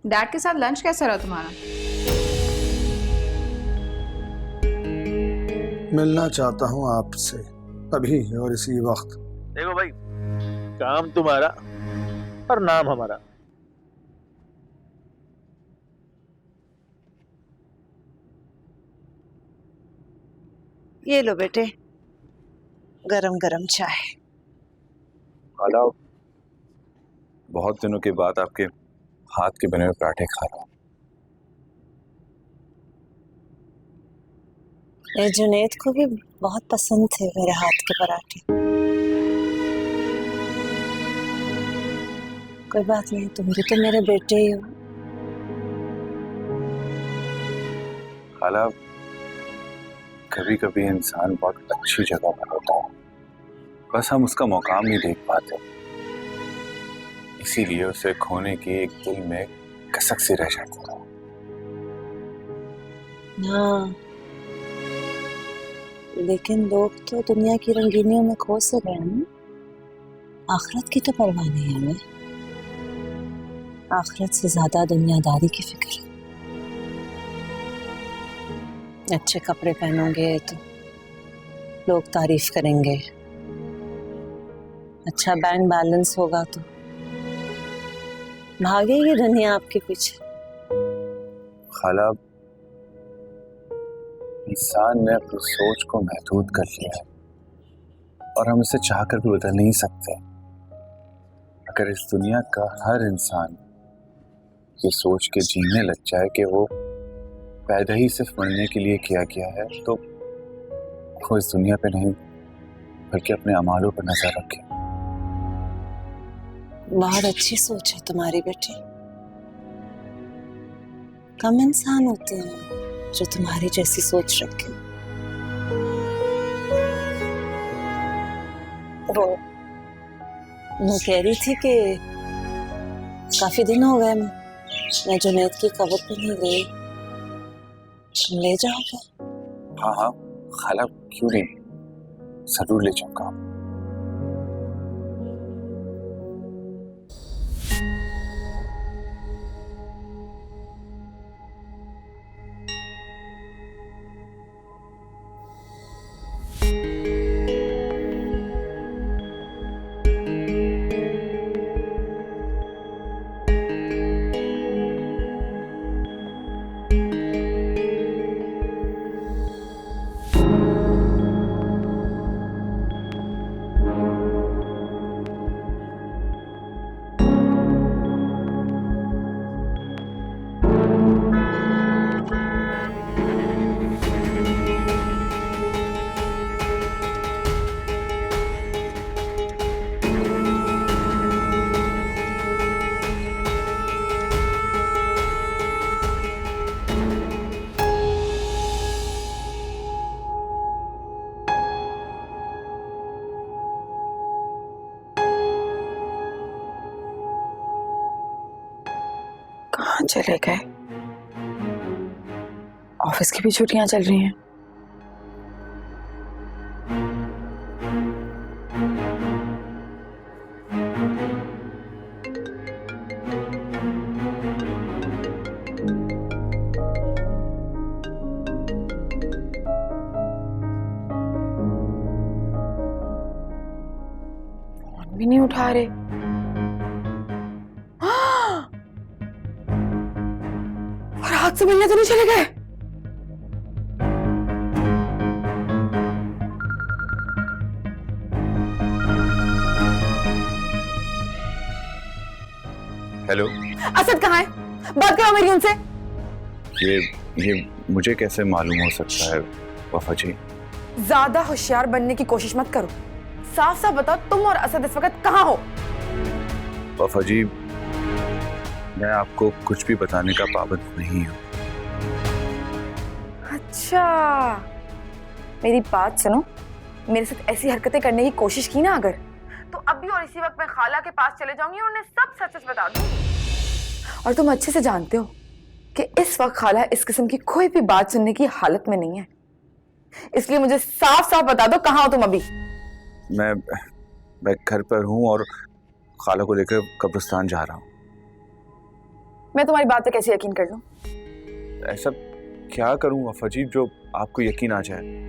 Dad के साथ lunch कैसा रहा तुम्हारा? मिलना चाहता हूँ आपसे अभी और इसी वक्त। देखो भाई, काम तुम्हारा और नाम हमारा। ये लो बेटे, गरम गरम चाय। खाला, बहुत दिनों के बाद आपके हाथ के बने हुए पराठे खा रहा हूँ। ये जुनैद को भी बहुत पसंद थे मेरे हाथ के पराठे। कोई बात नहीं, तुम भी तो मेरे बेटे ही हो। खाला, कभी कभी इंसान बहुत अच्छी जगह पर होता है, बस हम उसका मुकाम नहीं देख पाते, इसीलिए उसे खोने की एक दिल में कसक सी रह जाती है। हाँ, लेकिन लोग तो दुनिया की रंगीनियों में खो से गए हैं। आखिरत की तो परवाह नहीं है हमें। आखिरत से ज्यादा दुनियादारी की फिक्र है। अच्छे कपड़े पहनोगे तो लोग तारीफ करेंगे, अच्छा बैंक बैलेंस होगा तो भागेगी दुनिया आपके पीछे। खाला, इंसान ने अपनी सोच को महदूद कर लिया है और हम इसे चाहकर भी बदल नहीं सकते। अगर इस दुनिया का हर इंसान ये सोच के जीने लग जाए कि वो पैदा ही सिर्फ मरने के लिए किया गया है, तो वो इस दुनिया पे नहीं बल्कि अपने अमालों पर नजर रखे। बहुत अच्छी सोच है तुम्हारी बेटी। कम इंसान होते हैं जो तुम्हारी जैसी सोच रखे। वो मैं कह रही थी कि काफी दिन हो गए मैं जुनैद की कब्र पे नहीं गई, तुम ले जाओगे? हाँ हाँ खाला, क्यों नहीं, जरूर ले जाऊंगा। कहाँ चले गए? ऑफिस की भी छुट्टियां चल रही हैं। फोन भी नहीं उठा रहे। फरहाद से मिलने तो नहीं चले गए? हेलो, असद कहाँ है? बात करो मेरी उनसे। ये मुझे कैसे मालूम हो सकता है वफा जी? ज्यादा होशियार बनने की कोशिश मत करो, साफ साफ बताओ तुम और असद इस वक्त कहाँ हो? वफा जी, मैं आपको कुछ भी बताने का पाबंद नहीं हूँ। अच्छा, मेरी बात सुनो, मेरे साथ ऐसी हरकतें करने की कोशिश की ना अगर, तो अभी और इसी वक्त मैं खाला के पास चले जाऊंगी और उन्हें सब सच सच बता दूंगी। और तुम अच्छे से जानते हो कि इस वक्त खाला इस किस्म की कोई भी बात सुनने की हालत में नहीं है, इसलिए मुझे साफ साफ बता दो कहाँ हो तुम अभी। मैं घर पर हूँ और खाला को लेकर कब्रिस्तान जा रहा हूँ। मैं तुम्हारी बात पे कैसे यकीन कर लूं? ऐसा क्या करूं अफा जी जो आपको यकीन आ जाए?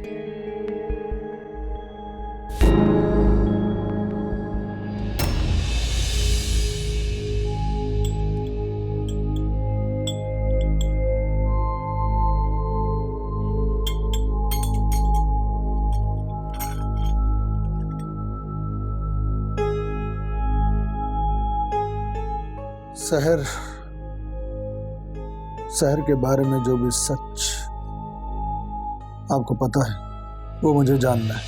शहर के बारे में जो भी सच आपको पता है वो मुझे जानना है।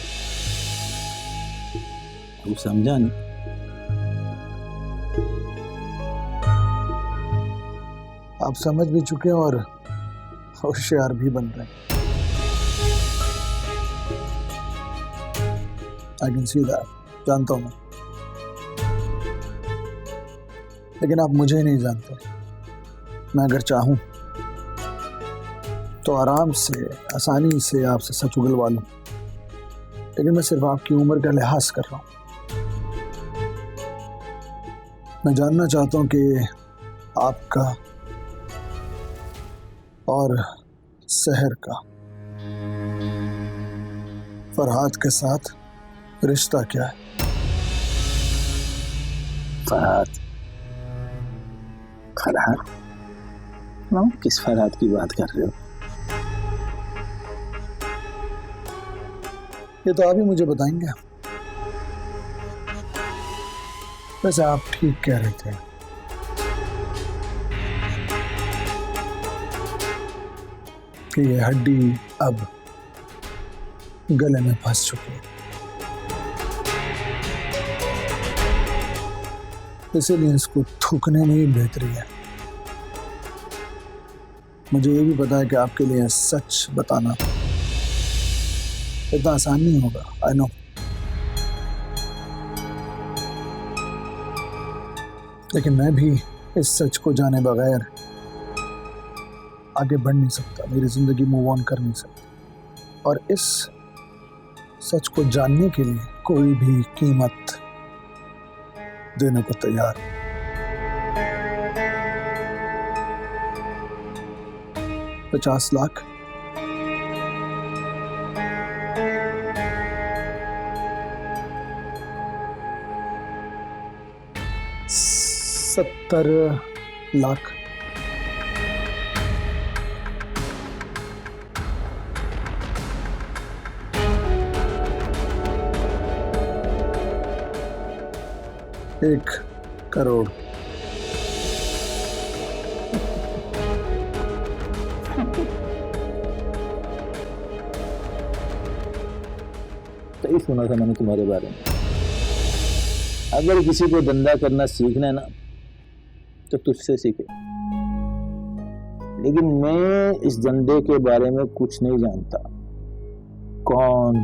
तू समझा नहीं? आप समझ भी चुके हैं और होशियार भी बन रहे हैं। आई कैन सी दैट, जानता हूं मैं, लेकिन आप मुझे नहीं जानते। मैं अगर चाहूं तो आराम से आसानी से आपसे सच उगलवा लूं, लेकिन मैं सिर्फ आपकी उम्र का लिहाज कर रहा हूं। मैं जानना चाहता हूं कि आपका और शहर का फरहाद के साथ रिश्ता क्या है। फरहाद? फरहाद? किस फरहाद की बात कर रहे हो? ये तो आप ही मुझे बताएंगे। वैसे आप ठीक कह रहे थे, कि ये हड्डी अब गले में फंस चुकी है, इसीलिए इसको थूकने में ही बेहतरी है। मुझे ये भी पता है कि आपके लिए सच बताना इतना आसान नहीं होगा। आई नो, लेकिन मैं भी इस सच को जाने बगैर आगे बढ़ नहीं सकता, मेरी जिंदगी मूव ऑन कर नहीं सकती। और इस सच को जानने के लिए कोई भी कीमत देने को तैयार। 50 लाख? $70 लाख? $1 करोड़? सही सुना था मैंने तुम्हारे बारे में। अगर किसी को धंधा करना सीखना है ना तो तुझसे सीखे, लेकिन मैं इस धंधे के बारे में कुछ नहीं जानता। कौन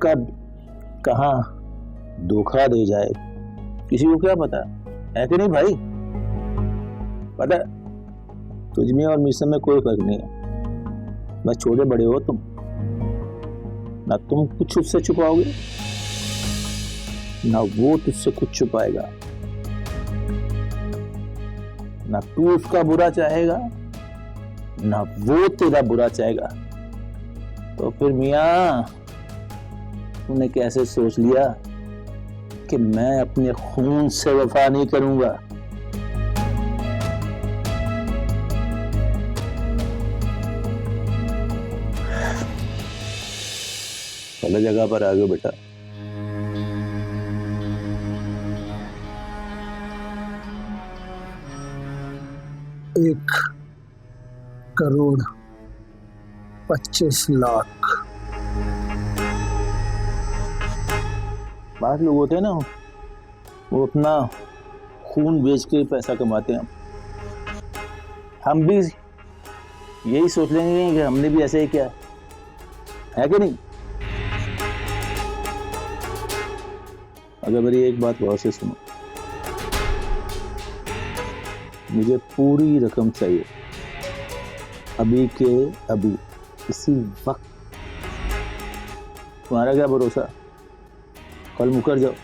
कब कहां धोखा दे जाए किसी को क्या पता है कि नहीं भाई? पता है तुझ में और मुझ में कोई फर्क नहीं है, बस छोटे बड़े हो तुम। ना तुम कुछ उससे छुपाओगे ना वो तुझसे कुछ छुपाएगा, ना तू उसका बुरा चाहेगा ना वो तेरा बुरा चाहेगा। तो फिर मियां तूने कैसे सोच लिया कि मैं अपने खून से वफा नहीं करूंगा? पहले जगह पर आ गए बेटा। $1 करोड़ 25 लाख। बाहर लोग होते हैं ना, वो अपना खून बेच के पैसा कमाते हैं। हम भी यही सोच लेंगे कि हमने भी ऐसे ही किया है कि नहीं? अगर मेरी एक बात गौर से सुनो, मुझे पूरी रकम चाहिए अभी के अभी, इसी वक्त। तुम्हारा क्या भरोसा, कल मुकर जाओ।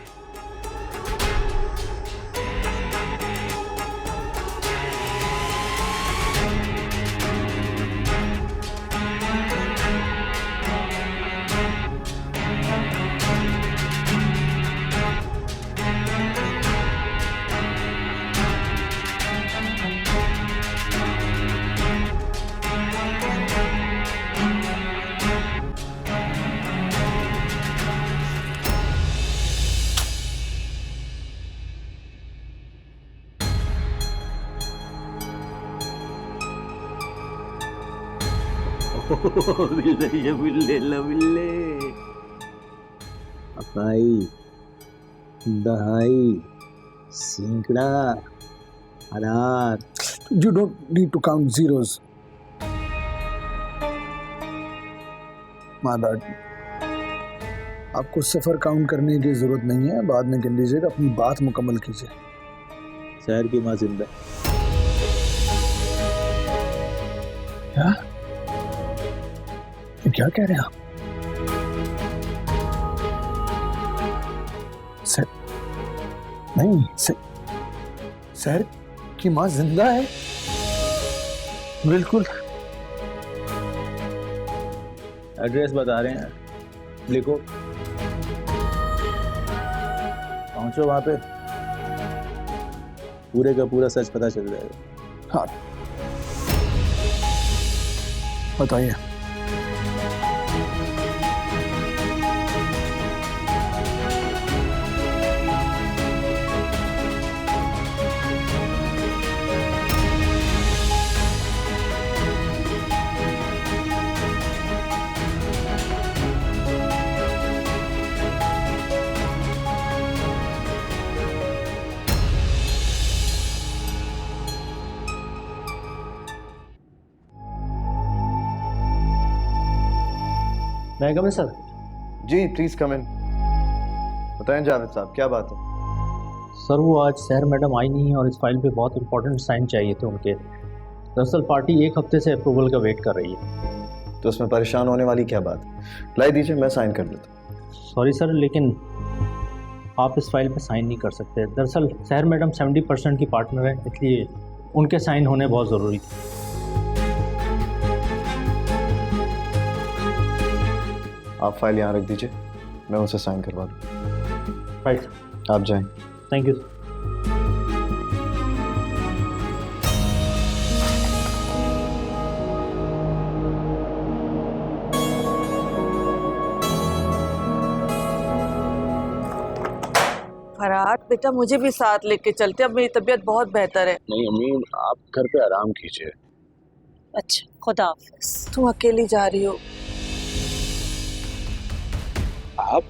बिल्ले ये बिल्ले ला बिल्ले। अकाई, दहाई, सिंकड़ा, अनार। You don't need to count zeros. My bad. आपको सफर काउंट करने की जरूरत नहीं है, बाद में गिन लीजिएगा। अपनी बात मुकम्मल कीजिए। शहर की माँ जिंदा। क्या? ये क्या कह रहे हैं आप? नहीं, शहर की माँ जिंदा है। बिल्कुल। एड्रेस बता रहे हैं, लिखो। पहुंचो वहां पे, पूरे का पूरा सच पता चल जाएगा। हाँ, बताइए। मैं कम सर। जी प्लीज कम इन। बताएं जावेद साहब, क्या बात है? सर वो आज शहर मैडम आई नहीं है और इस फाइल पे बहुत इंपॉर्टेंट साइन चाहिए थे उनके। दरअसल पार्टी एक हफ्ते से अप्रूवल का वेट कर रही है। तो उसमें परेशान होने वाली क्या बात है? लाई दीजिए, मैं साइन कर देता हूँ। सॉरी सर, लेकिन आप इस फाइल पे साइन नहीं कर सकते। दरअसल शहर मैडम 70% की पार्टनर है, इसलिए उनके साइन होने बहुत ज़रूरी थे। आप फाइल यहाँ रख दीजिए, मैं उनसे साइन करवा दूँ। राइट, आप जाएं। Thank you. फरहाद बेटा, मुझे भी साथ लेके चलते, अब मेरी तबीयत बहुत बेहतर है। नहीं अम्मी, आप घर पे आराम कीजिए। अच्छा, खुदा हाफिज। तुम अकेली जा रही हो? आप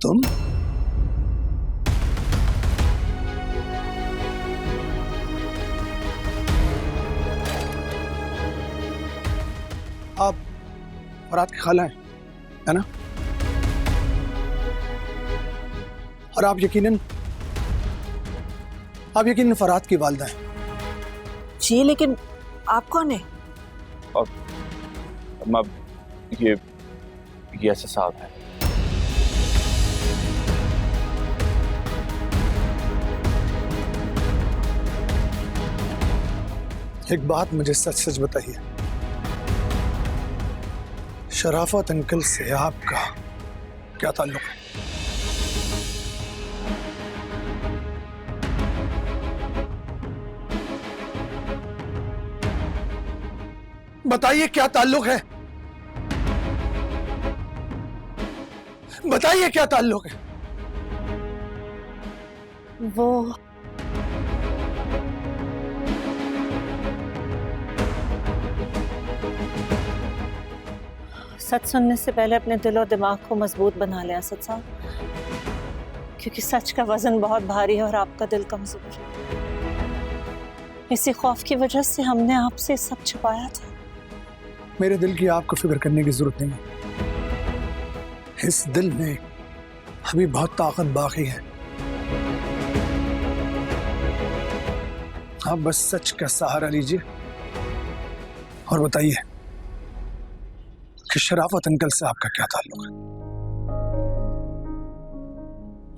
तुम? आप फरहाद की खाला हैं, है ना? और आप यकीनन फरहाद की वालिदा हैं। जी, लेकिन आप कौन है? ये ऐसा साहब है। एक बात मुझे सच सच बताइए, शराफत अंकल से आपका क्या ताल्लुक है? बताइए क्या ताल्लुक है? बताइए क्या ताल्लुक है? वो सच सुनने से पहले अपने दिल और दिमाग को मजबूत बना लें असद साहब, क्योंकि सच का वजन बहुत भारी है और आपका दिल कमजोर है। इसी खौफ की वजह से हमने आपसे सब छुपाया था। मेरे दिल की आपको फिक्र करने की जरूरत नहीं है। इस दिल में अभी बहुत ताकत बाकी है। आप बस सच का सहारा लीजिए और बताइए कि शराफत अंकल से आपका क्या ताल्लुक है?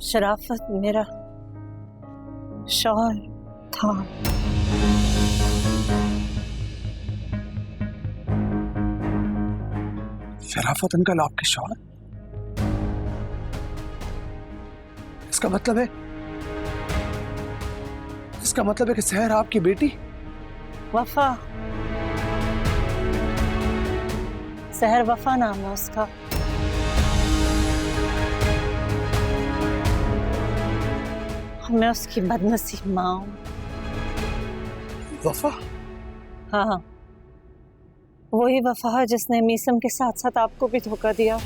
शराफत मेरा शौहर था। शराफत अंकल आपके शौहर? इसका मतलब है कि सहर आपकी बेटी? वफा, सहर वफा नाम है उसका। मैं उसकी बदनसीब माँ हूँ। वफा? हाँ, वही वफा है जिसने मीसम के साथ साथ आपको भी धोखा दिया,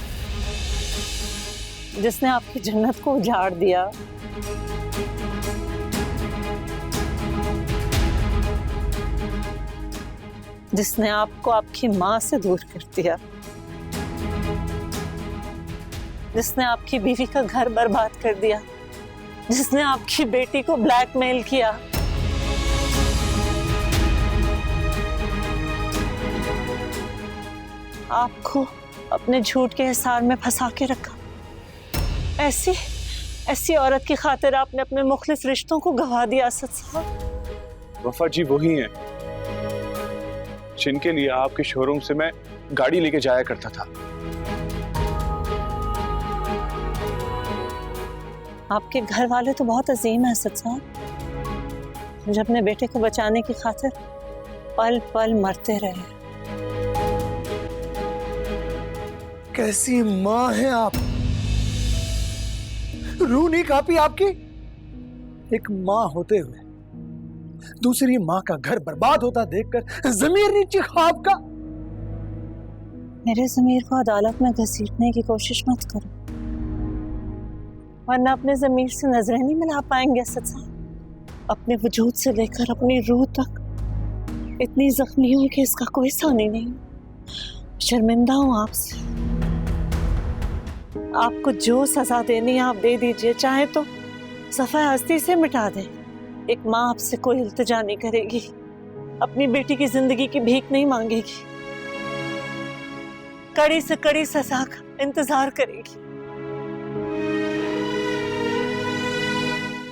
जिसने आपकी जन्नत को उजाड़ दिया। जिसने आपको आपकी माँ से दूर कर दिया, जिसने आपकी बीवी का घर बर्बाद कर दिया, जिसने आपकी बेटी को ब्लैकमेल किया। आपको अपने झूठ के हिसार में फंसा के रखा। ऐसी औरत की खातिर आपने अपने मुखलिस रिश्तों को गवा दिया असद साहब। वफा जी वही हैं जिनके लिए आपके शोरूम से मैं गाड़ी लेके जाया करता था। आपके घर वाले तो बहुत अजीम है असद साहब, जो अपने बेटे को बचाने की खातिर पल पल मरते रहे। कैसी माँ हैं आप? रूह नहीं कांपी आपकी? एक माँ होते हुए दूसरी माँ का घर बर्बाद होता देखकर ज़मीर नहीं चिखा आपका? मेरे ज़मीर को अदालत में घसीटने की कोशिश मत करो, वरना अपने ज़मीर से नजरें नहीं मिला पाएंगे असद साहब। अपने वजूद से लेकर अपनी रूह तक इतनी जख्मी हूं कि इसका कोई सानी नहीं। शर्मिंदा हूं आपसे। आपको जो सजा देनी है आप दे दीजिए, चाहे तो सफ़े हस्ती से मिटा दें। एक माँ आपसे कोई इल्तिजा नहीं करेगी, अपनी बेटी की जिंदगी की भीख नहीं मांगेगी, कड़ी से कड़ी सजा का इंतजार करेगी।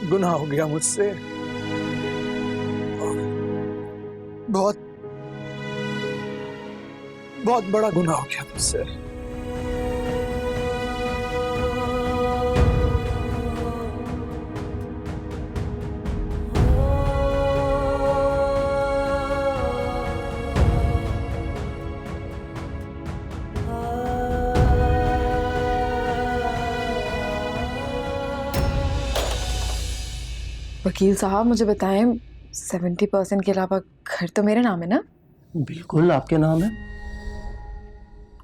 गुनाह हो गया मुझसे, बहुत बहुत बड़ा गुनाह हो गया मुझसे। वकील साहब मुझे बताएं, 70% के अलावा घर तो मेरे नाम है ना? बिल्कुल आपके नाम है।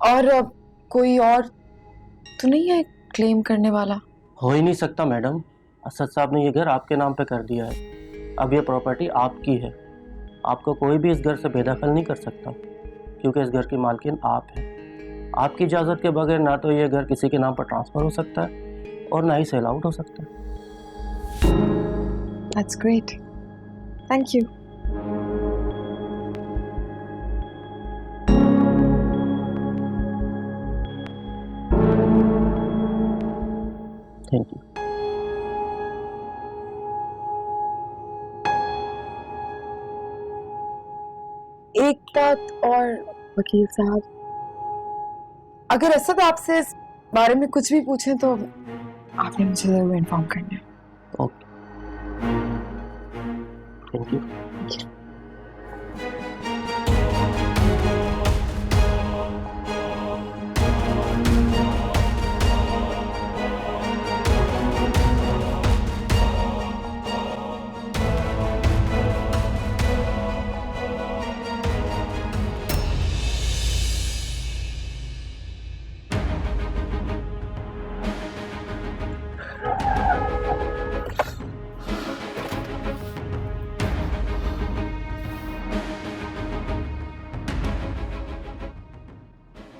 और कोई और तो नहीं है क्लेम करने वाला? हो ही नहीं सकता मैडम, असद साहब ने ये घर आपके नाम पे कर दिया है। अब ये प्रॉपर्टी आपकी है, आपको कोई भी इस घर से बेदखल नहीं कर सकता, क्योंकि इस घर की मालकिन आप हैं। आपकी इजाज़त के बगैर ना तो ये घर किसी के नाम पर ट्रांसफ़र हो सकता है और ना ही सेल आउट हो सकता है। That's great. Thank you. Thank you. एक बात और वकील साहब, अगर असद आपसे इस बारे में कुछ भी पूछें तो आपने मुझे जरूर इन्फॉर्म करना है। Okay, thank you.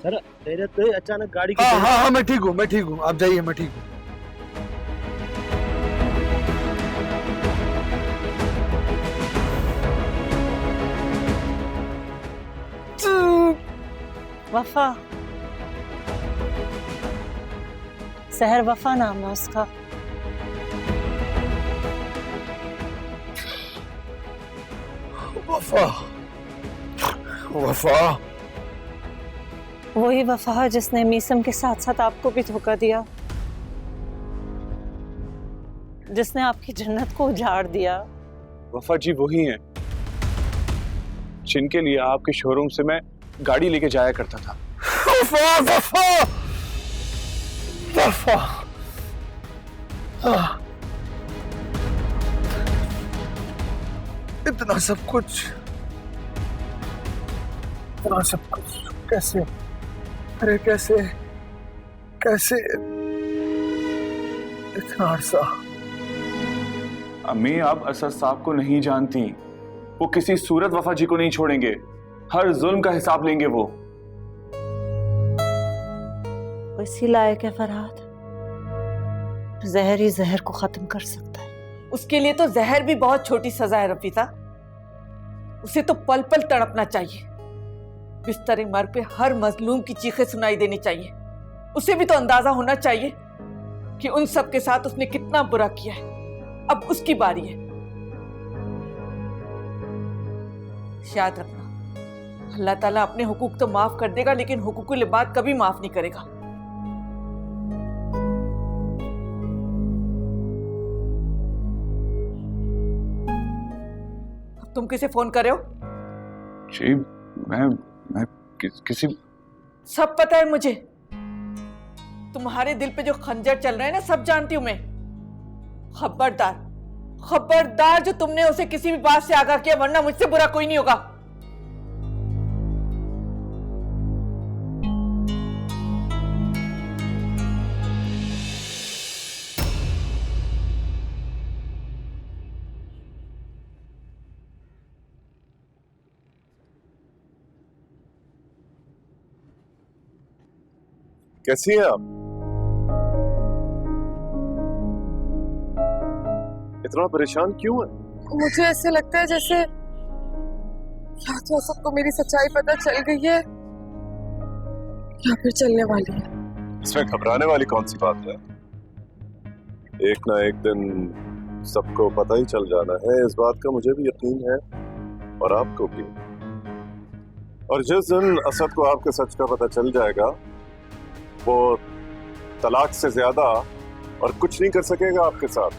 सर तेरे तो अचानक गाड़ी की हाँ मैं ठीक हूँ, आप जाइए, मैं ठीक हूँ। वफा, सहर वफा नाम है उसका। वफा, वफा, वही वफा है जिसने मीसम के साथ साथ आपको भी धोखा दिया, जिसने आपकी जन्नत को उजाड़ दिया। वफा जी वही हैं जिनके लिए आपके शोरूम से मैं गाड़ी लेके जाया करता था। वफा, वफा, वफा। इतना सब कुछ कैसे? अरे कैसे कैसे इतना अरसा? अम्मी, आप असद साहब को नहीं जानती। वो किसी सूरत वफा जी को नहीं छोड़ेंगे। हर जुल्म का हिसाब लेंगे वो। इसी लायक है फरहाद, जहर ही जहर को खत्म कर सकता है। उसके लिए तो जहर भी बहुत छोटी सजा है रफीसा। उसे तो पल पल तड़पना चाहिए। बिस्तर मर पे हर मजलूम की चीखें सुनाई देनी चाहिए। उसे भी तो अंदाजा होना चाहिए कि उन सब के साथ उसने कितना बुरा किया है। अब उसकी बारी है। याद रखना, अल्लाह ताला अपने हुकूक तो माफ कर देगा, लेकिन हुकूकुल इबाद कभी माफ नहीं करेगा। अब तुम किसे फोन कर रहे हो? जी मैं किसी सब पता है मुझे। तुम्हारे दिल पे जो खंजर चल रहा है ना, सब जानती हूं मैं। खबरदार खबरदार, जो तुमने उसे किसी भी बात से आगाह किया, वरना मुझसे बुरा कोई नहीं होगा। कैसी हैं आप? इतना परेशान क्यों है? मुझे ऐसे लगता है जैसे या तो सबको मेरी सच्चाई पता चल गई है या फिर चलने वाली है। इसमें घबराने वाली कौन सी बात है? एक ना एक दिन सबको पता ही चल जाना है। इस बात का मुझे भी यकीन है और आपको भी। और जिस दिन असद को आपके सच का पता चल जाएगा, वो तलाक से ज्यादा और कुछ नहीं कर सकेगा आपके साथ।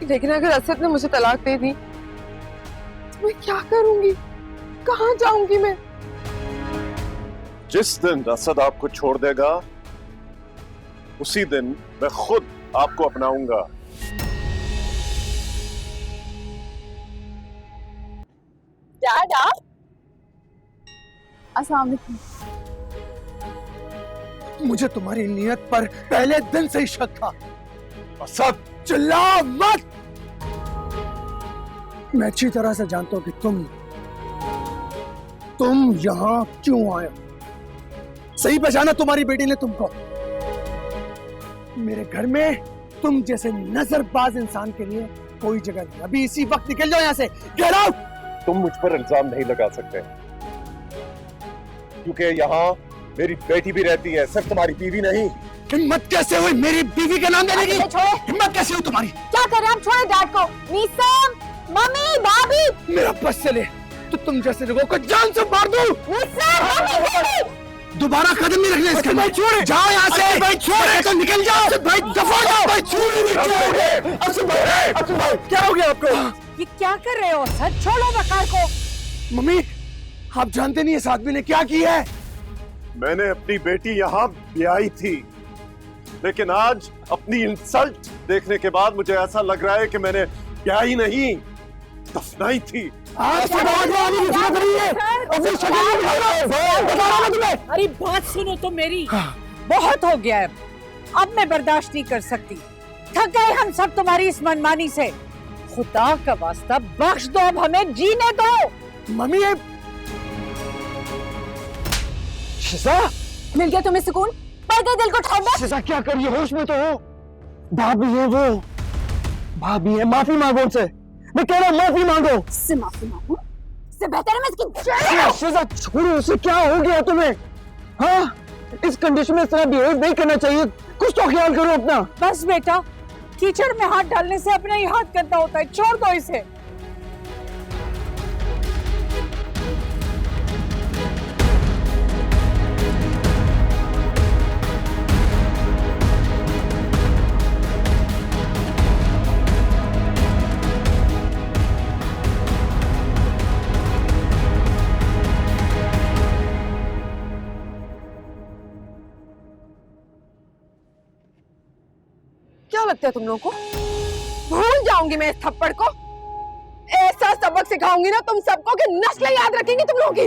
लेकिन अगर असद ने मुझे तलाक दे दी तो मैं क्या करूंगी? कहाँ जाऊंगी मैं? जिस दिन असद आपको छोड़ देगा, उसी दिन मैं खुद आपको अपनाऊंगा। डैडा, अस्सलाम वालेकुम। मुझे तुम्हारी नीयत पर पहले दिन से ही शक था। असद, चिल्ला मत। मैं अच्छी तरह से जानता हूं कि तुम यहां क्यों आए हो। सही पहचाना तुम्हारी बेटी ने तुमको। मेरे घर में तुम जैसे नजरबाज इंसान के लिए कोई जगह नहीं। अभी इसी वक्त निकल जाओ यहाँ से। Get out. तुम मुझ पर इल्जाम नहीं लगा सकते, क्योंकि यहाँ मेरी बेटी भी रहती है, सिर्फ तुम्हारी बीवी नहीं। हिम्मत कैसे हुई मेरी बीवी का नाम लेने की? हिम्मत कैसे हुई तुम्हारी? क्या कर रहे हैं आप? छोड़े डैड को। नीसम, मम्मी, भाभी। मेरा बस चले तो तुम जैसे लोगों को जान से मार दूं। दोबारा कदम नहीं रखना इसके। भाई छोड़, जाओ यहाँ से। भाई छोड़, तो निकल जाओ। भाई दफा जाओ। भाई छोड़। असद भाई, क्या हो गया आपको? ये क्या कर रहे हो? सच छोड़ो वकार को। मम्मी, आप जानते नहीं इस आदमी ने क्या किया है। मैंने अपनी बेटी यहाँ ब्याही थी, लेकिन आज अपनी इंसल्ट देखने के बाद मुझे ऐसा लग रहा है कि मैंने ब्याही नहीं, दफनाई थी। आज के बाद में आने की जरूरत नहीं है। अरे बात सुनो तो मेरी। बहुत हो गया है, अब मैं बर्दाश्त नहीं कर सकती। थक गए हम सब तुम्हारी इस मनमानी से। खुदा का वास्ता बख्श दो, अब हमें जीने दो। मम्मी, शिजा, मिल गया तुम्हें सुकून? पड़ गए दिल को ठंडक? शिजा क्या कर रही है? होश में तो हो। भाभी है वो, भाभी है। माफी मांगो उनसे। मैं कह रहा हूँ माफी मांगो। इससे माफी मांगो? इससे बेहतर है मैं इसकी शिजा छोड़ो उसे। क्या हो गया तुम्हें? हाँ, इस कंडीशन में इस तरह बिहेव नहीं करना चाहिए। कुछ तो ख्याल करो अपना। बस बेटा, कीचड़ में हाथ डालने से अपना ही हाथ गंदा होता है। छोड़ दो इसे। क्या लगता है तुम लोगों को? भूल जाऊंगी मैं इस थप्पड़ को। ऐसा सबक सिखाऊंगी ना तुम सबको कि नस्लें याद रखेंगी तुम लोगों की।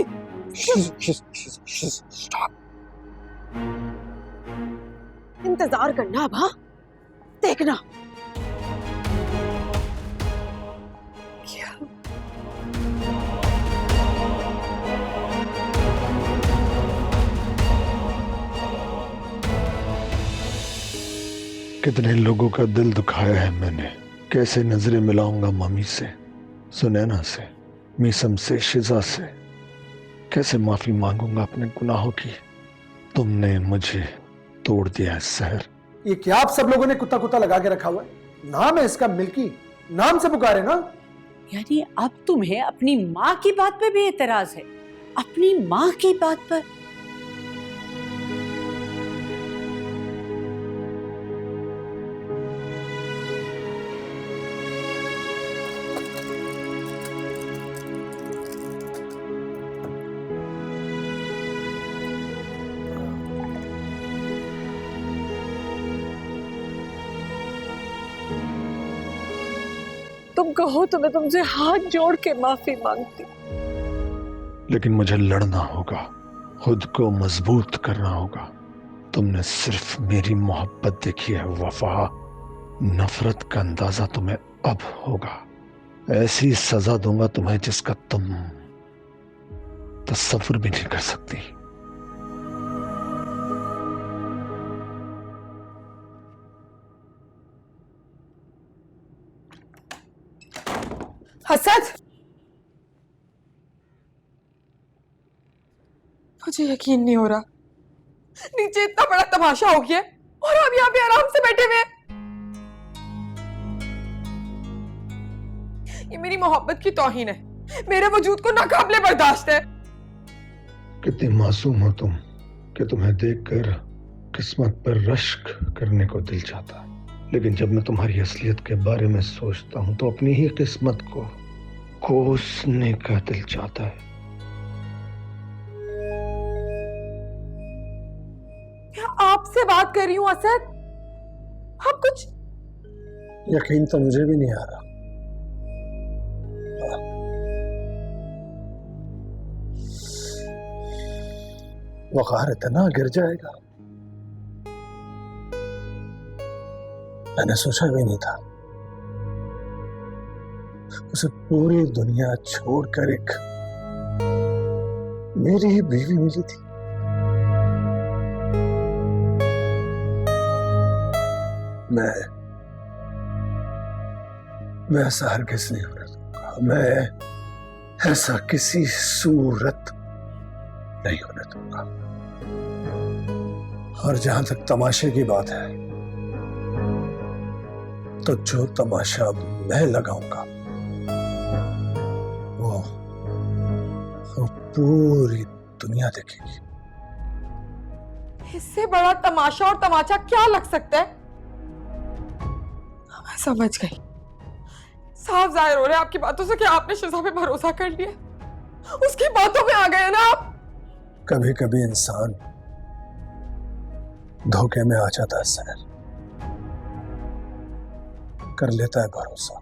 इंतजार करना अब, हाँ देखना। क्या कितने लोगों का दिल दुखाया है मैंने। कैसे नजरें मिलाऊंगा मम्मी से, सुनैना से, मीसम से, शिजा से। कैसे माफी मांगूंगा अपने गुनाहों की। तुमने मुझे तोड़ दिया है सहर। ये क्या आप सब लोगों ने कुत्ता कुत्ता लगा के रखा हुआ है? नाम है इसका मिल्की, नाम से पुकारे ना। यानी अब तुम्हें अपनी माँ की बात पे भी एतराज है? अपनी माँ की बात पर? तुम कहो तो मैं तुमसे हाथ जोड़ के माफी मांगती। लेकिन मुझे लड़ना होगा, खुद को मजबूत करना होगा। तुमने सिर्फ मेरी मोहब्बत देखी है, वफा। नफरत का अंदाजा तुम्हें अब होगा। ऐसी सजा दूंगा तुम्हें जिसका तुम तसव्वुर भी नहीं कर सकती। हसद, मुझे यकीन नहीं हो रहा, नीचे इतना बड़ा तमाशा हो गया और आप यहाँ पे आराम से बैठे हुए हैं। ये मेरी मोहब्बत की तौहीन है, मेरे वजूद को नाकाबिले बर्दाश्त है। कितनी मासूम हो तुम कि तुम्हें देखकर किस्मत पर रश्क करने को दिल चाहता है। लेकिन जब मैं तुम्हारी असलियत के बारे में सोचता हूं तो अपनी ही किस्मत को कोसने का दिल चाहता है। क्या आपसे बात कर रही हूँ असद? आप कुछ यकीन तो मुझे भी नहीं आ रहा। वक़ार इतना गिर जाएगा मैंने सोचा भी नहीं था। उसे पूरी दुनिया छोड़कर एक मेरी ही बीवी मिली थी। मैं ऐसा हरगिज़ नहीं होने दूंगा। मैं ऐसा किसी सूरत नहीं होने दूंगा। और जहां तक तमाशे की बात है, तो जो तमाशा मैं लगाऊंगा वो पूरी दुनिया देखेगी। इससे बड़ा तमाशा और तमाचा क्या लग सकता है? मैं समझ गई। साफ जाहिर हो रहा है आपकी बातों से कि आपने शिजा पे भरोसा कर लिया, उसकी बातों में आ गए ना आप। कभी कभी इंसान धोखे में आ जाता है सहर, कर लेता है भरोसा।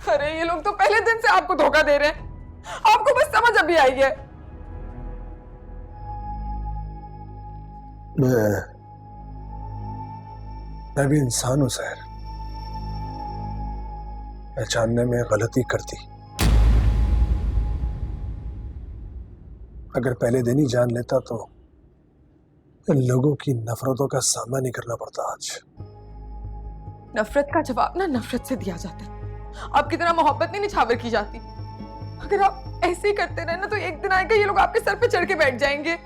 अरे ये लोग तो पहले दिन से आपको धोखा दे रहे हैं, आपको बस समझ अभी आई है। मैं भी इंसान हूं सहर, पहचानने में गलती करती। अगर पहले दिन ही जान लेता तो इन लोगों की नफरतों का सामना नहीं करना पड़ता आज। नफरत का जवाब ना नफरत से दिया जाता है, आपकी तरह मोहब्बत नहीं निछावर की जाती। अगर आप ऐसे ही करते रहे ना तो एक दिन आएगा ये लोग आपके सर पे चढ़ के बैठ जाएंगे।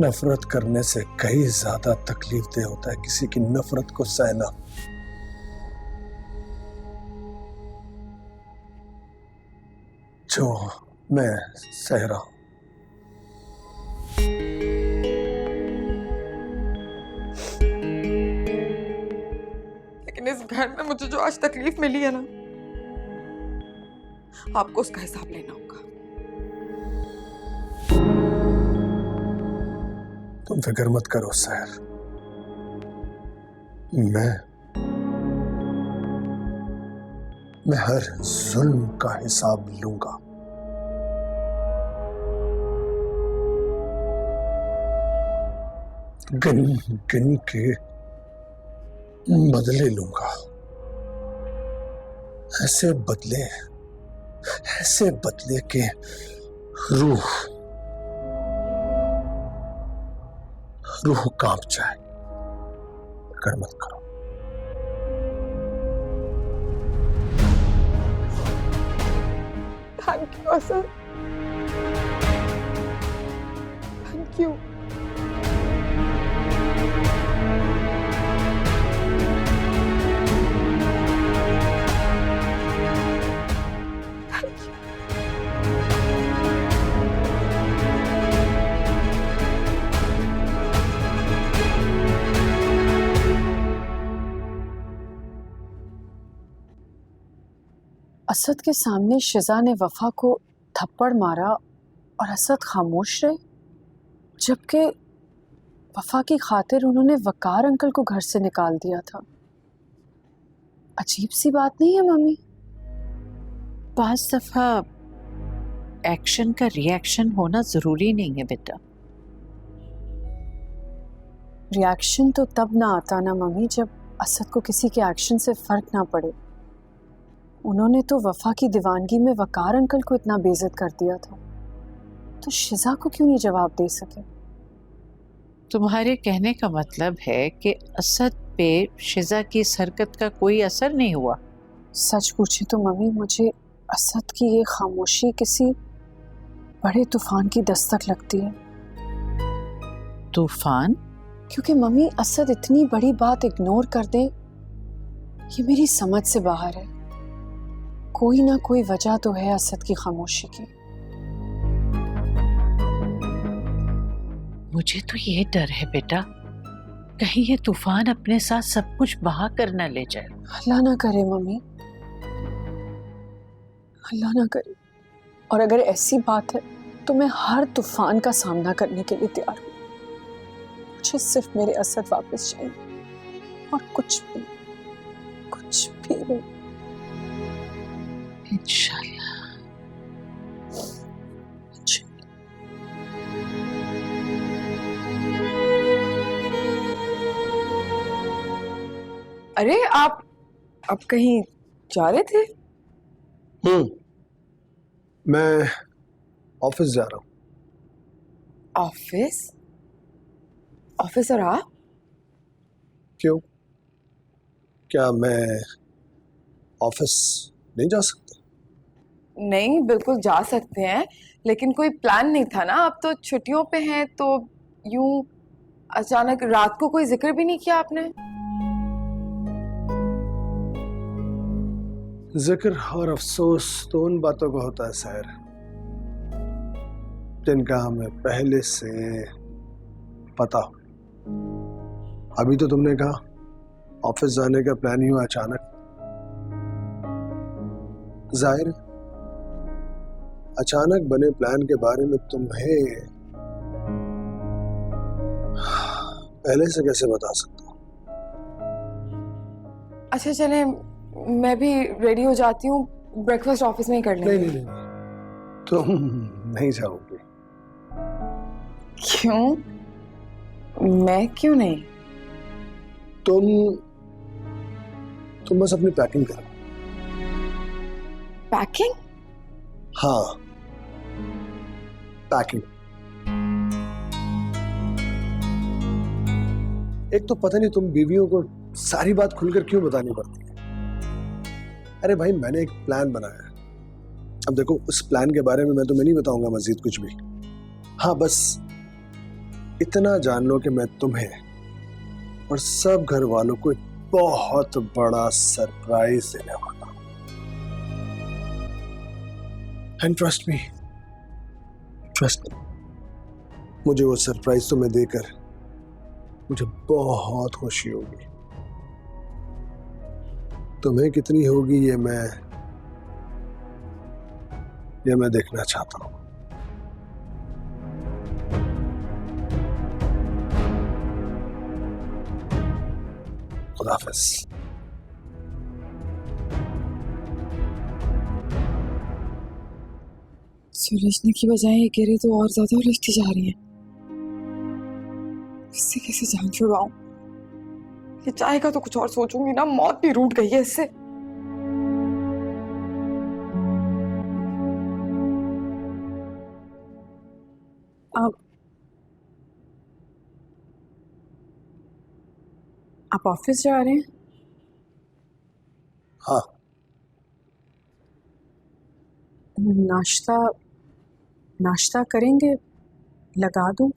नफरत करने से कहीं ज्यादा तकलीफदेह होता है किसी की नफरत को सहना। जो मैं सह रहा हूं। लेकिन इस घर में मुझे जो आज तकलीफ मिली है ना, आपको उसका हिसाब लेना होगा। तुम फिक्र मत करो सहर, मैं हर जुल्म का हिसाब लूंगा। गिन गिन के बदले लूंगा। ऐसे बदले के रूह कांप जाए। कर मत करो। Thank you Asad, thank you. Asad के सामने शिजा ने वफा को थप्पड़ मारा और असद खामोश रहे, जबकि वफा की खातिर उन्होंने वकार अंकल को घर से निकाल दिया था। अजीब सी बात नहीं है मम्मी? बाज़ दफा एक्शन का रिएक्शन होना जरूरी नहीं है बेटा। रिएक्शन तो तब ना आता ना मम्मी जब असद को किसी के एक्शन से फर्क ना पड़े। उन्होंने तो वफा की दीवानगी में वकार अंकल को इतना बेइज्जत कर दिया था, तो शिजा को क्यों नहीं जवाब दे सके? तुम्हारे कहने का मतलब है कि असद पे शिजा की इस हरकत का कोई असर नहीं हुआ? सच पूछे तो मम्मी, मुझे असद की ये खामोशी किसी बड़े तूफान की दस्तक लगती है। तूफान? क्योंकि मम्मी असद इतनी बड़ी बात इग्नोर कर दे, ये मेरी समझ से बाहर है। कोई ना कोई वजह तो है असद की खामोशी की। मुझे तो ये डर है बेटा, कहीं ये तूफान अपने साथ सब कुछ बहा कर न ले जाए। अल्लाह ना करे मम्मी, अल्लाह ना करे। और अगर ऐसी बात है तो मैं हर तूफान का सामना करने के लिए तैयार हूँ। मुझे सिर्फ मेरे असद वापस चाहिए और कुछ भी नहीं। इंशाल्लाह। अरे आप कहीं जा रहे थे? मैं ऑफिस जा रहा हूँ। ऑफिस और आप? क्यों? क्या मैं ऑफिस नहीं जा सकता? नहीं, बिल्कुल जा सकते हैं, लेकिन कोई प्लान नहीं था ना। अब तो छुट्टियों पे हैं, तो यूं अचानक रात को कोई जिक्र भी नहीं किया आपने। जिक्र और अफसोस तो उन बातों का होता है सैर, जिनका हमें पहले से पता हो। अभी तो तुमने कहा ऑफिस जाने का प्लान ही हुआ अचानक। जाहिर है अचानक बने प्लान के बारे में तुम्हें पहले से कैसे बता सकता हूँ? अच्छा चले, मैं भी रेडी हो जाती हूँ, ब्रेकफास्ट ऑफिस में ही कर लेंगे। नहीं, तुम नहीं जाओगे। क्यों? मैं क्यों नहीं? तुम बस अपनी पैकिंग करो। पैकिंग? हाँ, पैकिंग। एक तो पता नहीं तुम बीवियों को सारी बात खुलकर क्यों बतानी पड़ती है। अरे भाई, मैंने एक प्लान बनाया है। अब देखो, उस प्लान के बारे में मैं तुम्हें नहीं बताऊंगा मजीद कुछ भी। हाँ, बस इतना जान लो कि मैं तुम्हें और सब घर वालों को एक बहुत बड़ा सरप्राइज देने वाला हूं। एंड ट्रस्ट मी, मुझे वो सरप्राइज तुम्हें देकर मुझे बहुत खुशी होगी। तुम्हें कितनी होगी ये मैं देखना चाहता हूं। खुदाफिज। सुलझने की बजाय ये गिरे तो और ज्यादा उलझती जा रही है। इससे कैसे जान छुड़वाऊं? ये चाहेगा तो कुछ और सोचूंगी ना, मौत भी रूठ गई है इससे। आप ऑफिस जा रहे हैं? हाँ। नाश्ता करेंगे? लगा दूं?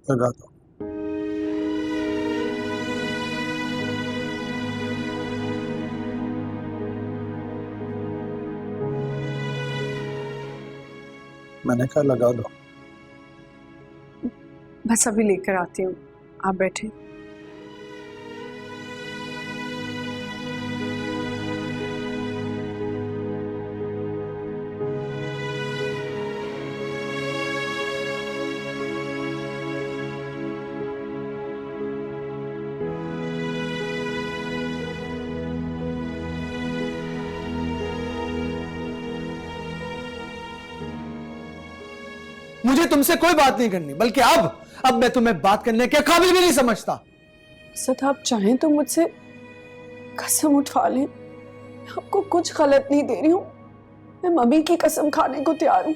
लगा दो। मैंने कहा लगा दो। बस अभी लेकर आती हूँ, आप बैठे। मुझे तुमसे कोई बात नहीं करनी, बल्कि अब मैं तुम्हें बात करने के काबिल भी नहीं समझता। असद, आप चाहें तो मुझसे कसम उठवा लें। मैं आपको कुछ गलत नहीं दे रही हूँ। मैं मम्मी की कसम खाने को तैयार हूँ।